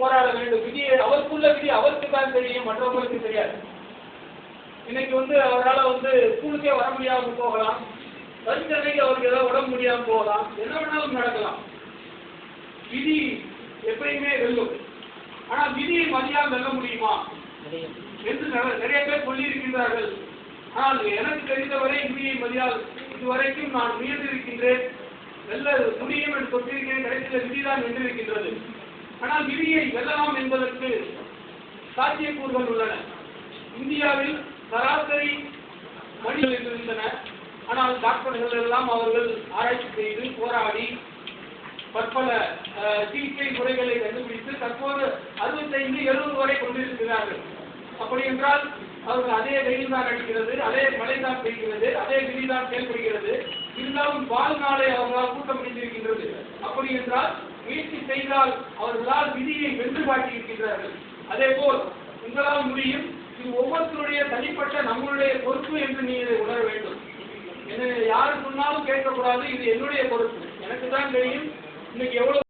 போராட வேண்டும். விதியை அவருக்குள்ள விதி அவருக்கு தான் தெரியும், மற்றவங்களுக்கு தெரியாது. இன்னைக்கு அவரால் ஸ்கூலுக்கே வர முடியாமல் போகலாம், பரிசனைக்கு அவருக்கு ஏதாவது உடம்பு முடியாமல் போகலாம், என்ன வேணாலும் நடக்கலாம். விதி எப்பயுமே வெல்லும். ஆனா விதியை மதியால் வெல்ல முடியுமா என்று நிறைய பேர் சொல்லி இருக்கின்றார்கள். ஆனால் எனக்கு தெரிந்தவரை விதியை மதியால் இதுவரைக்கும் நான் முயன்றிருக்கின்றேன், வெல்ல முடியும் என்று சொல்லியிருக்கிறேன். கடைசியில் விதிதான் வென்றிருக்கின்றது. ஆனால் விதியை வெல்லலாம் என்பதற்கு சாத்தியக்கூறுகள் உள்ளன. இந்தியாவில் சராசரி மனிதர்கள் இருந்தன. ஆனால் டாக்டர்கள் எல்லாம் அவர்கள் ஆராய்ச்சி செய்து போராடி பற்பல சிகிச்சை முறைகளை கண்டுபிடித்து தற்போது 65-70 வரை கொண்டிருக்கிறார்கள். அப்படி என்றால் அவர்கள் அதே வெயில் தான் அடிக்கிறது, அதே மழை தான் பெய்கிறது, அதே விதி தான் செயல்படுகிறது. இருந்தாலும் வாழ்நாளை அவர்களால் கூட்ட முடிந்திருக்கின்றது. அப்படி என்றால் முயற்சி செய்தால் அவர்களால் விதியை வென்று காட்டியிருக்கின்றார்கள். அதே போல் உங்களால் முடியும். இது ஒவ்வொருத்தருடைய தனிப்பட்ட நம்மளுடைய பொறுப்பு என்று நீ இதை உணர வேண்டும். என்ன யாரு சொன்னாலும் கேட்கக்கூடாது. இது என்னுடைய பொறுப்பு, எனக்கு தான் தெரியும் இன்னைக்கு எவ்வளவு